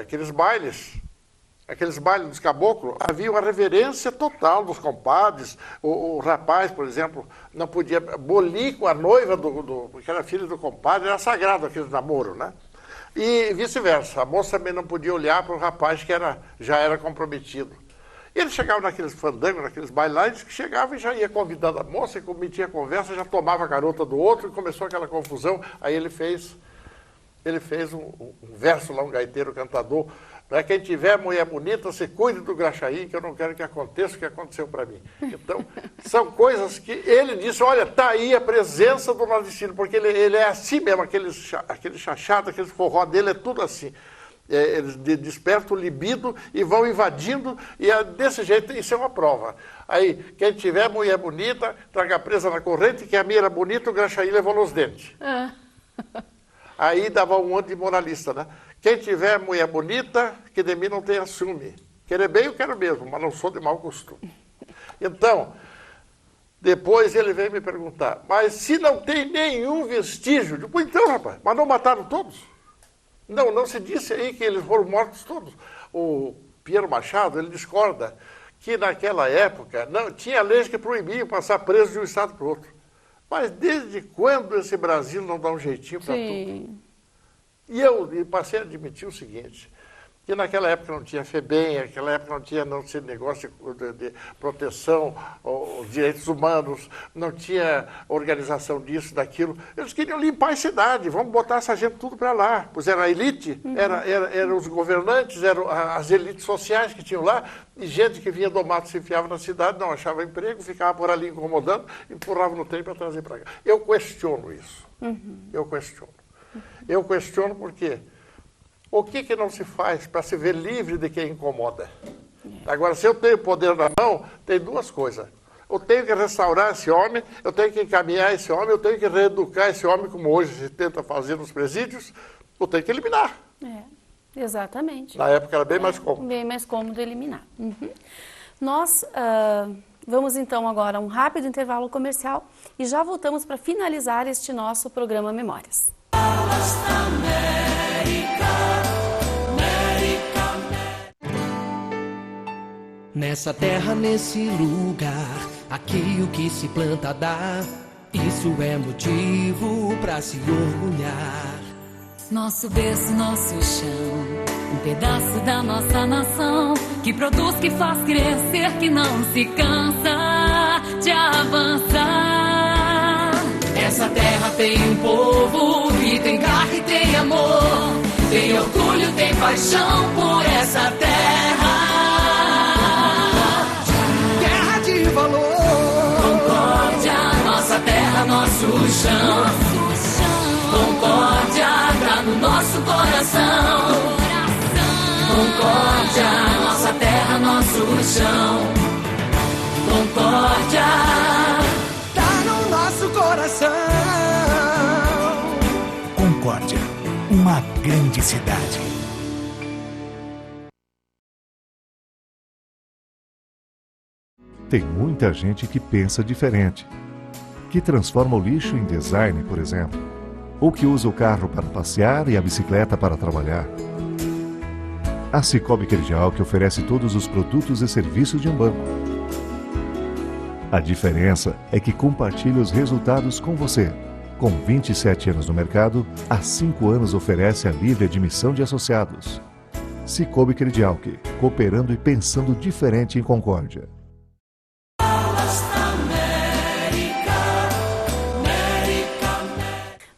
[SPEAKER 6] aqueles bailes dos caboclos, havia uma reverência total dos compadres. O rapaz, por exemplo, não podia bolir com a noiva porque era filha do compadre, era sagrado aquele namoro, né? E vice-versa, a moça também não podia olhar para o rapaz que já era comprometido. E ele chegava naqueles fandangos, naqueles bailares, que chegava e já ia convidando a moça, e cometia conversa, já tomava a garota do outro, e começou aquela confusão. Aí ele fez um verso lá, um gaiteiro cantador, para quem tiver mulher bonita, se cuide do Graxaí, que eu não quero que aconteça o que aconteceu para mim. Então, são coisas que ele disse, olha, está aí a presença do nordestino, porque ele é assim mesmo, aquele chachado, aquele forró dele, é tudo assim. Eles despertam o libido e vão invadindo, e desse jeito isso é uma prova. Aí, quem tiver mulher bonita, traga presa na corrente, que a minha era bonita, o Graxaí levou nos dentes. Aí dava um monte de moralista, né? Quem tiver mulher bonita, que de mim não tenha ciúme. Querer bem eu quero mesmo, mas não sou de mau costume. Então, depois ele veio me perguntar, mas se não tem nenhum vestígio? Eu digo, então, rapaz, mas não mataram todos? Não se disse aí que eles foram mortos todos. O Pinheiro Machado, ele discorda que naquela época não tinha leis que proibiam passar preso de um estado para o outro. Mas desde quando esse Brasil não dá um jeitinho para tudo? E eu passei a admitir o seguinte, que naquela época não tinha FEBEM, naquela época não tinha negócio de proteção aos direitos humanos, não tinha organização disso, daquilo. Eles queriam limpar a cidade, vamos botar essa gente tudo para lá. Pois era a elite, eram os governantes, eram as elites sociais que tinham lá, e gente que vinha do mato se enfiava na cidade, não achava emprego, ficava por ali incomodando, empurrava no trem para trazer para cá. Eu questiono isso. Eu questiono porque o que não se faz para se ver livre de quem incomoda? Agora, se eu tenho poder na mão, tem duas coisas. eu tenho que restaurar esse homem, eu tenho que encaminhar esse homem, eu tenho que reeducar esse homem, como hoje se tenta fazer nos presídios, eu tenho que eliminar.
[SPEAKER 1] Exatamente.
[SPEAKER 6] Na época era bem mais cômodo.
[SPEAKER 1] Bem mais cômodo eliminar. Nós vamos então agora a um rápido intervalo comercial e já voltamos para finalizar este nosso programa Memórias.
[SPEAKER 2] Nessa terra, nesse lugar, aqui o que se planta dá. Isso é motivo pra se orgulhar.
[SPEAKER 3] Nosso berço, nosso chão, um pedaço da nossa nação, que produz, que faz crescer, que não se cansa de avançar.
[SPEAKER 2] Essa terra tem um povo que tem garra e tem amor, tem orgulho, tem paixão por essa terra. Terra de valor,
[SPEAKER 3] Concórdia,
[SPEAKER 2] nossa terra, nosso chão. Concórdia tá no nosso coração. Concórdia, nossa terra, nosso chão. Concórdia tá no nosso coração.
[SPEAKER 4] Concórdia, uma grande cidade.
[SPEAKER 5] Tem muita gente que pensa diferente, que transforma o lixo em design, por exemplo, ou que usa o carro para passear e a bicicleta para trabalhar. A Cicobi Credial que oferece todos os produtos e serviços de um banco. A diferença é que compartilha os resultados com você. Com 27 anos no mercado, há 5 anos oferece a livre admissão de associados. Cicobi Credial, cooperando e pensando diferente em Concórdia.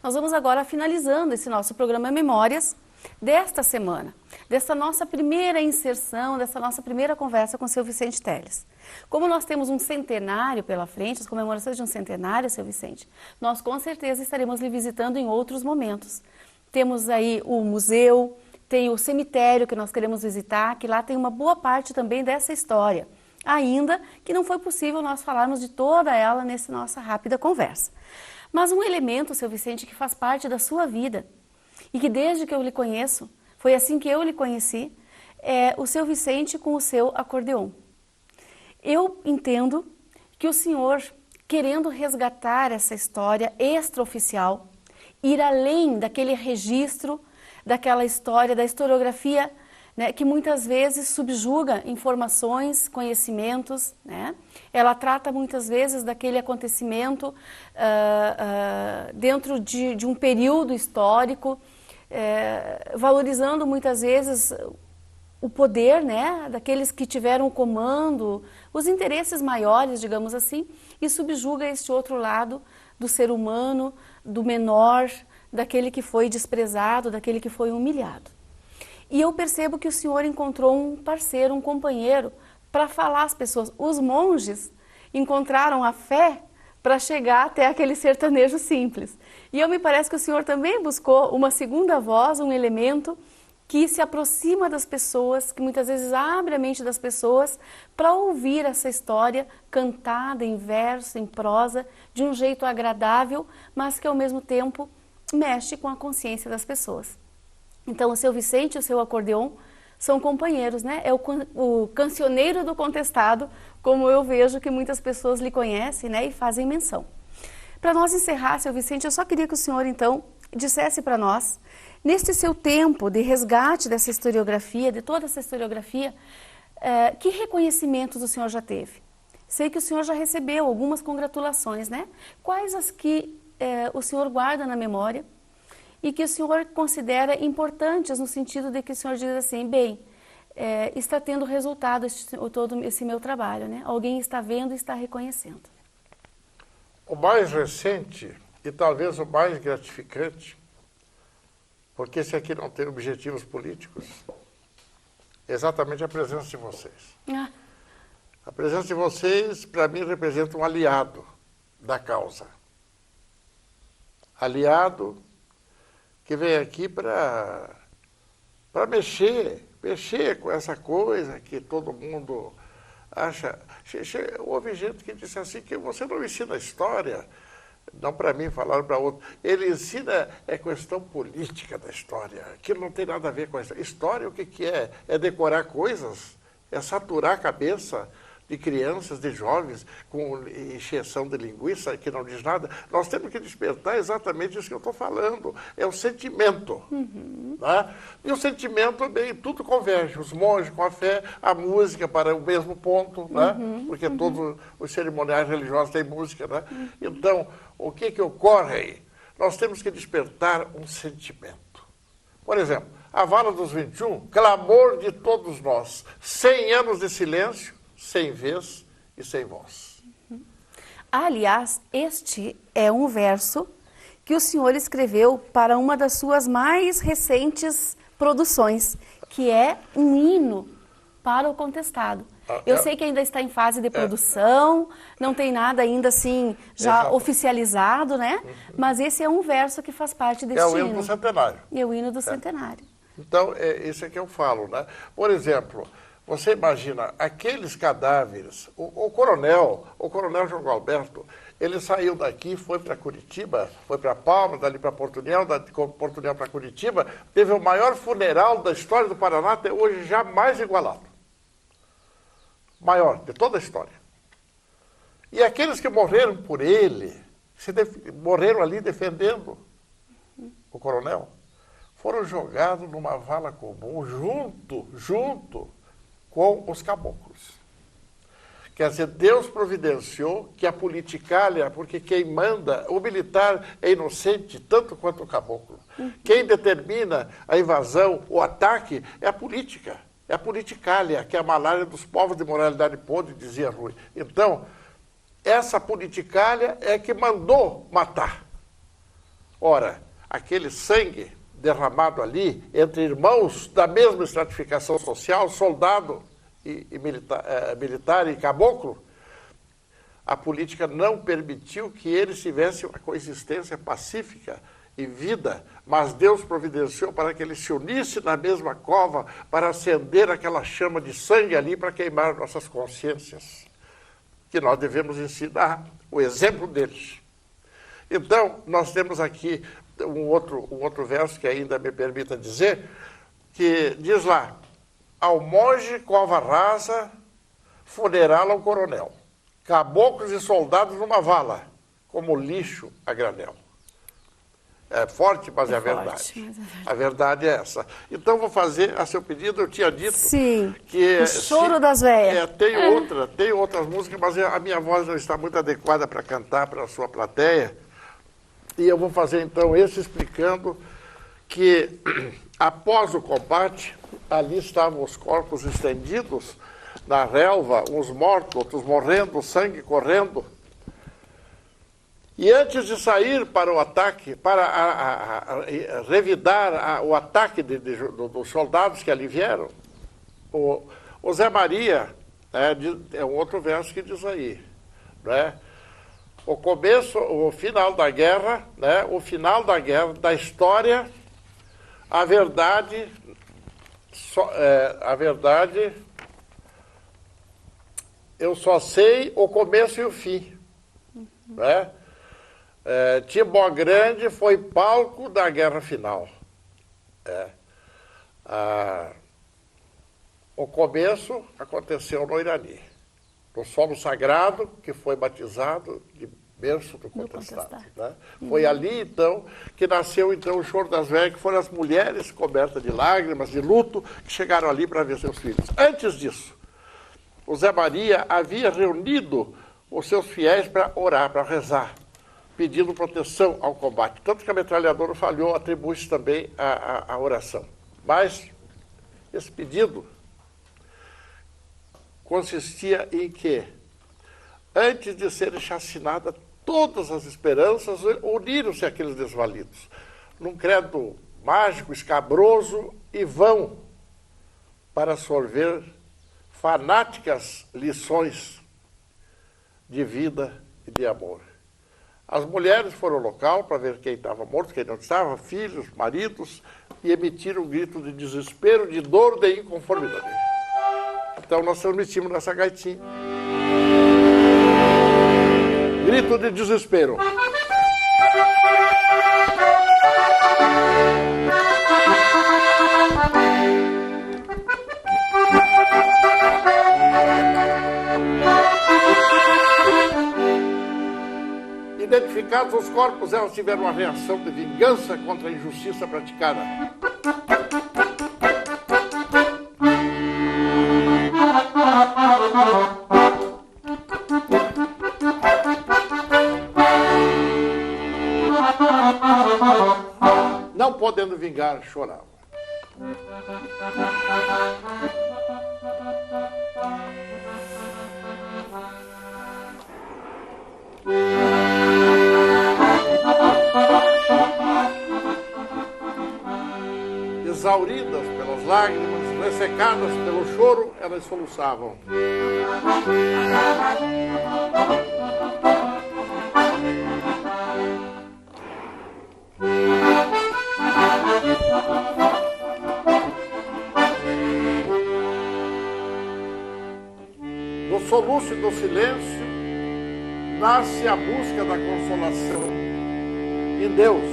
[SPEAKER 1] Nós vamos agora finalizando esse nosso programa Memórias desta semana, dessa nossa primeira inserção, dessa nossa primeira conversa com o seu Vicente Teles. Como nós temos um centenário pela frente, as comemorações de um centenário, seu Vicente, nós com certeza estaremos lhe visitando em outros momentos. Temos aí o museu, tem o cemitério que nós queremos visitar, que lá tem uma boa parte também dessa história, ainda que não foi possível nós falarmos de toda ela nessa nossa rápida conversa. Mas um elemento, seu Vicente, que faz parte da sua vida e que desde que eu lhe conheço, foi assim que eu lhe conheci, é o seu Vicente com o seu acordeon. Eu entendo que o senhor, querendo resgatar essa história extraoficial, ir além daquele registro, daquela história, da historiografia, né, que muitas vezes subjuga informações, conhecimentos, né? Ela trata muitas vezes daquele acontecimento dentro de um período histórico, valorizando muitas vezes o poder, né, daqueles que tiveram o comando, os interesses maiores, digamos assim, e subjuga este outro lado do ser humano, do menor, daquele que foi desprezado, daquele que foi humilhado. E eu percebo que o senhor encontrou um parceiro, um companheiro, para falar às pessoas. Os monges encontraram a fé para chegar até aquele sertanejo simples. E me parece que o senhor também buscou uma segunda voz, um elemento que se aproxima das pessoas, que muitas vezes abre a mente das pessoas para ouvir essa história cantada em verso, em prosa, de um jeito agradável, mas que ao mesmo tempo mexe com a consciência das pessoas. Então, o seu Vicente e o seu acordeon são companheiros, né? É o cancioneiro do contestado, como eu vejo que muitas pessoas lhe conhecem, né? E fazem menção. Para nós encerrar, seu Vicente, eu só queria que o senhor, então, dissesse para nós, neste seu tempo de resgate dessa historiografia, de toda essa historiografia, que reconhecimentos o senhor já teve? Sei que o senhor já recebeu algumas congratulações, né? Quais as que o senhor guarda na memória e que o senhor considera importantes no sentido de que o senhor diz assim, bem, está tendo resultado todo esse meu trabalho, né? Alguém está vendo e está reconhecendo.
[SPEAKER 6] O mais recente e talvez o mais gratificante, porque esse aqui não tem objetivos políticos, é exatamente a presença de vocês. A presença de vocês, para mim, representa um aliado da causa. Aliado que vem aqui para mexer com essa coisa que todo mundo Houve gente que disse assim, que você não ensina história. Não para mim, falaram para outro. Ele ensina questão política da história, que não tem nada a ver com isso. História, o que é? É decorar coisas, é saturar a cabeça de crianças, de jovens, com encheção de linguiça, que não diz nada. Nós temos que despertar exatamente isso que eu estou falando. É o sentimento. Né? E o sentimento, bem, tudo converge. Os monges com a fé, a música para o mesmo ponto, né? Porque todos os cerimoniais religiosos têm música. Né? Então, o que ocorre aí? Nós temos que despertar um sentimento. Por exemplo, a Vala dos 21, clamor de todos nós. 100 anos de silêncio, sem vez e sem voz.
[SPEAKER 1] Aliás, este é um verso que o senhor escreveu para uma das suas mais recentes produções, que é um hino para o contestado. Eu sei que ainda está em fase de produção, não tem nada ainda assim já oficializado, né? Mas esse é um verso que faz parte desse hino.
[SPEAKER 6] É o hino do centenário.
[SPEAKER 1] E é o hino do centenário.
[SPEAKER 6] Então, esse é que eu falo, né? Por exemplo, você imagina aqueles cadáveres, o coronel João Galberto, ele saiu daqui, foi para Curitiba, foi para Palmas, dali para Porto União, de Porto União para Curitiba, teve o maior funeral da história do Paraná até hoje, jamais igualado. Maior de toda a história. E aqueles que morreram por ele, morreram ali defendendo o coronel, foram jogados numa vala comum junto com os caboclos. Quer dizer, Deus providenciou que a politicália, porque quem manda, o militar é inocente tanto quanto o caboclo. Quem determina a invasão, o ataque, é a política. É a politicália, que é a malária dos povos de moralidade podre, dizia Rui. Então, essa politicália é que mandou matar. Ora, aquele sangue derramado ali, entre irmãos da mesma estratificação social, soldado e militar e caboclo, a política não permitiu que eles tivessem uma coexistência pacífica e vida, mas Deus providenciou para que eles se unissem na mesma cova para acender aquela chama de sangue ali para queimar nossas consciências, que nós devemos ensinar o exemplo deles. Então, nós temos aqui um outro verso que ainda me permita dizer, que diz lá: ao monge cova rasa, funeral ao coronel, caboclos e soldados numa vala, como lixo a granel. É forte, mas é a verdade. A verdade é essa. Então, vou fazer a seu pedido. Eu tinha dito que...
[SPEAKER 1] o choro das velhas.
[SPEAKER 6] Tem outras músicas, mas a minha voz não está muito adequada para cantar para a sua plateia. E eu vou fazer, então, esse explicando que, após o combate, ali estavam os corpos estendidos na relva, uns mortos, outros morrendo, sangue correndo. E antes de sair para o ataque, para revidar o ataque dos soldados que ali vieram, o Zé Maria, é um outro verso que diz aí, né? O final da guerra, né? O final da guerra, da história, a verdade, eu só sei o começo e o fim, né? Timbó Grande foi palco da guerra final. O começo aconteceu no Irani, no solo sagrado, que foi batizado de berço do contestado. Né? Foi ali, então, que nasceu então, o choro das velhas, que foram as mulheres cobertas de lágrimas, de luto, que chegaram ali para ver seus filhos. Antes disso, o Zé Maria havia reunido os seus fiéis para orar, para rezar, pedindo proteção ao combate. Tanto que a metralhadora falhou, atribui-se também à oração. Mas esse pedido consistia em que, antes de serem chacinadas todas as esperanças, uniram-se aqueles desvalidos, num credo mágico, escabroso e vão, para sorver fanáticas lições de vida e de amor. As mulheres foram ao local para ver quem estava morto, quem não estava, filhos, maridos, e emitiram um grito de desespero, de dor, de inconformidade. Então nós transmitimos nessa gaitinha. Grito de desespero. Identificados os corpos, elas tiveram uma reação de vingança contra a injustiça praticada. Não podendo vingar, choravam. Exauridas pelas lágrimas, ressecadas pelo choro, elas soluçavam. No soluço e do silêncio, nasce a busca da consolação. Em Deus,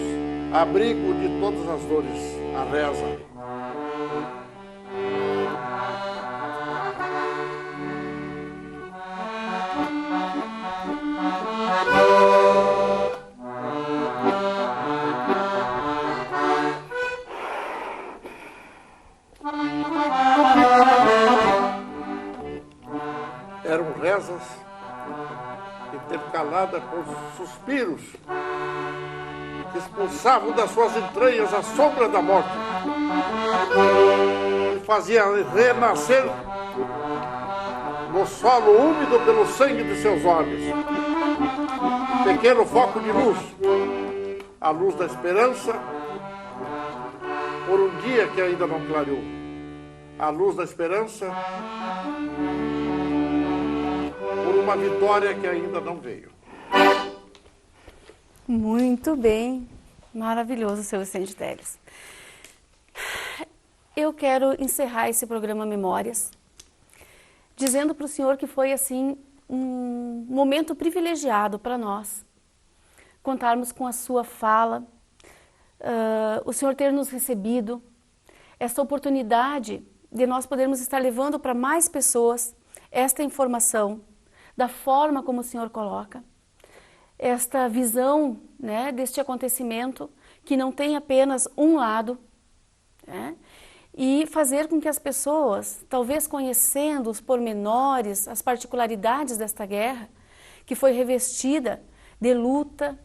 [SPEAKER 6] abrigo de todas as dores, a reza. Eram rezas intercaladas por suspiros que expulsavam das suas entranhas a sombra da morte e faziam renascer no solo úmido pelo sangue de seus olhos. Pequeno foco de luz, a luz da esperança por um dia que ainda não clareou. A luz da esperança por uma vitória que ainda não veio.
[SPEAKER 1] Muito bem, maravilhoso, seu Vicente Teles. Eu quero encerrar esse programa Memórias, dizendo para o senhor que foi assim um momento privilegiado para nós, contarmos com a sua fala, o senhor ter nos recebido, essa oportunidade de nós podermos estar levando para mais pessoas esta informação, da forma como o senhor coloca, esta visão, né, deste acontecimento que não tem apenas um lado, né, e fazer com que as pessoas, talvez conhecendo os pormenores, as particularidades desta guerra, que foi revestida de luta,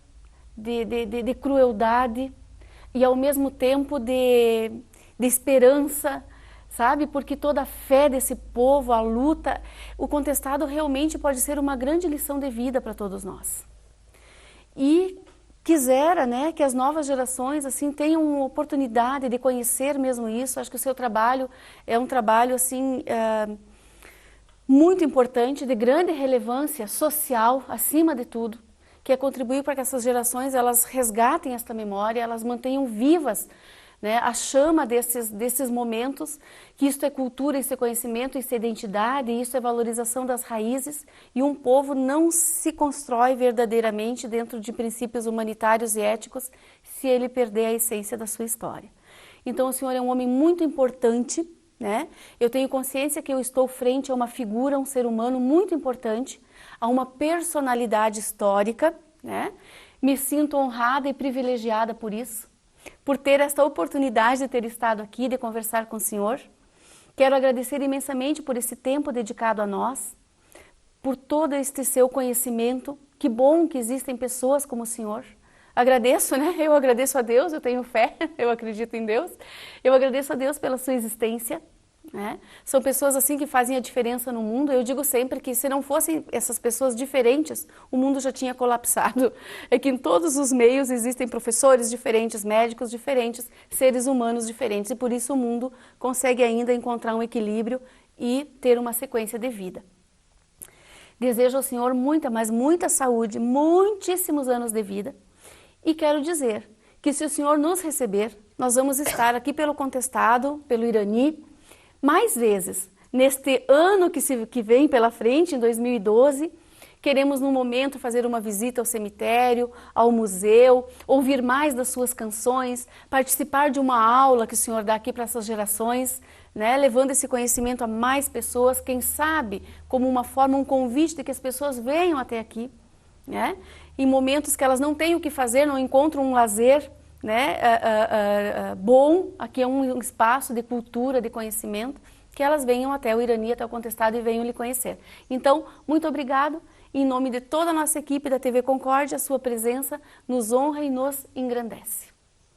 [SPEAKER 1] de crueldade e ao mesmo tempo de esperança, sabe? Porque toda a fé desse povo, a luta, o contestado realmente pode ser uma grande lição de vida para todos nós. E quisera, né, que as novas gerações assim tenham oportunidade de conhecer mesmo isso. Acho que o seu trabalho é um trabalho assim muito importante, de grande relevância social, acima de tudo, que é contribuir para que essas gerações elas resgatem esta memória, elas mantenham vivas, né, a chama desses momentos, que isto é cultura, isso é conhecimento, isso é identidade, isso é valorização das raízes, e um povo não se constrói verdadeiramente dentro de princípios humanitários e éticos se ele perder a essência da sua história. Então o senhor é um homem muito importante, né? Eu tenho consciência que eu estou frente a uma figura, um ser humano muito importante, a uma personalidade histórica, né? Me sinto honrada e privilegiada por isso, por ter esta oportunidade de ter estado aqui, de conversar com o senhor. Quero agradecer imensamente por esse tempo dedicado a nós, por todo este seu conhecimento. Que bom que existem pessoas como o senhor. Agradeço, né? Eu agradeço a Deus, eu tenho fé, eu acredito em Deus. Eu agradeço a Deus pela sua existência, né? São pessoas assim que fazem a diferença no mundo. Eu digo sempre que se não fossem essas pessoas diferentes, o mundo já tinha colapsado. É que em todos os meios existem professores diferentes, médicos diferentes, seres humanos diferentes, e por isso o mundo consegue ainda encontrar um equilíbrio e ter uma sequência de vida. Desejo ao senhor muita, mas muita saúde, muitíssimos anos de vida, e quero dizer que se o senhor nos receber, nós vamos estar aqui pelo Contestado, pelo Irani, mais vezes, neste ano que vem pela frente, em 2012. Queremos, no momento, fazer uma visita ao cemitério, ao museu, ouvir mais das suas canções, participar de uma aula que o senhor dá aqui para essas gerações, né? Levando esse conhecimento a mais pessoas, quem sabe, como uma forma, um convite de que as pessoas venham até aqui, né? Em momentos que elas não têm o que fazer, não encontram um lazer, né? Bom, aqui é um espaço de cultura, de conhecimento, que elas venham até o Irani, até o Contestado e venham lhe conhecer. Então, muito obrigado. Em nome de toda a nossa equipe da TV Concórdia, a sua presença nos honra e nos engrandece.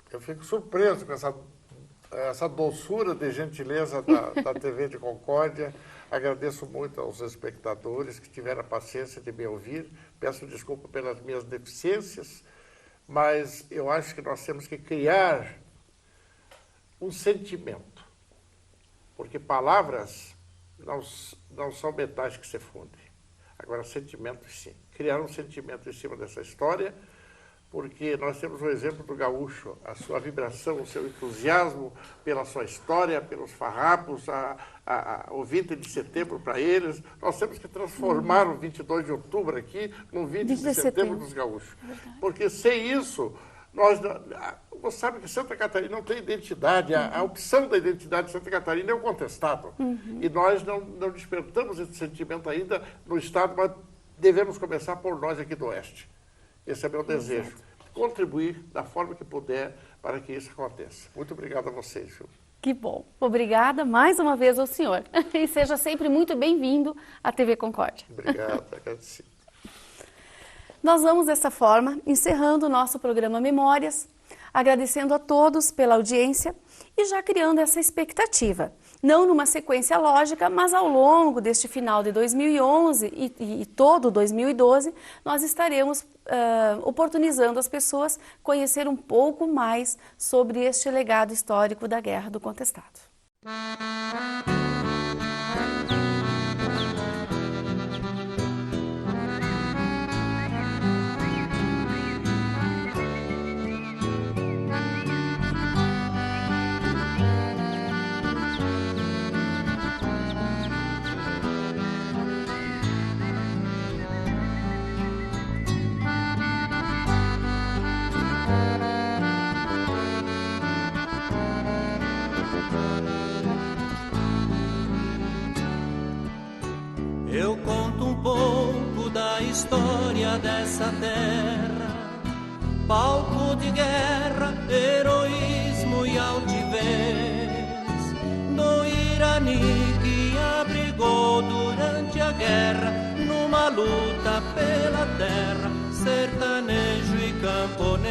[SPEAKER 6] Eu fico surpreso com essa doçura de gentileza da TV de Concórdia. Agradeço muito aos espectadores que tiveram a paciência de me ouvir. Peço desculpa pelas minhas deficiências, mas eu acho que nós temos que criar um sentimento, porque palavras não são metais que se fundem. Agora, sentimentos, sim. Criar um sentimento em cima dessa história, porque nós temos o exemplo do gaúcho, a sua vibração, o seu entusiasmo pela sua história, pelos farrapos, o 20 de setembro para eles. Nós temos que transformar o 22 de outubro aqui no 20 de setembro dos gaúchos. Porque sem isso, você sabe que Santa Catarina não tem identidade, a opção da identidade de Santa Catarina é o Contestado. E nós não despertamos esse sentimento ainda no Estado, mas devemos começar por nós aqui do Oeste. Esse é meu desejo, contribuir da forma que puder para que isso aconteça. Muito obrigado a vocês, viu?
[SPEAKER 1] Que bom. Obrigada mais uma vez ao senhor. E seja sempre muito bem-vindo à TV Concórdia.
[SPEAKER 6] Obrigado, agradecido.
[SPEAKER 1] Nós vamos, dessa forma, encerrando o nosso programa Memórias, agradecendo a todos pela audiência e já criando essa expectativa. Não numa sequência lógica, mas ao longo deste final de 2011 e todo 2012, nós estaremos oportunizando as pessoas conhecer um pouco mais sobre este legado histórico da Guerra do Contestado.
[SPEAKER 2] Eu conto um pouco da história dessa terra, palco de guerra, heroísmo e altivez, do Irani que abrigou durante a guerra, numa luta pela terra, sertanejo e camponês,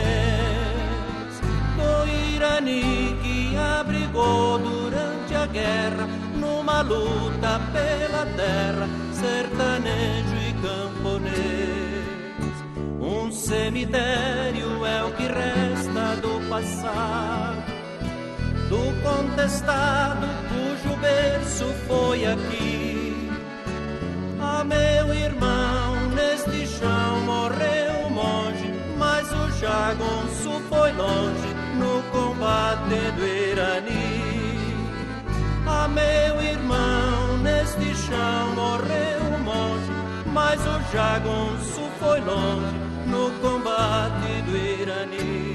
[SPEAKER 2] do Irani que abrigou durante a guerra, numa luta pela terra, sertanejo e camponês. Um cemitério é o que resta do passado, do contestado cujo berço foi aqui. Ah, meu irmão, neste chão morreu um monge, mas o jagunço foi longe no combate do Irani. Ah, meu irmão, neste chão morreu um monge, mas o jagunço foi longe no combate do Irani.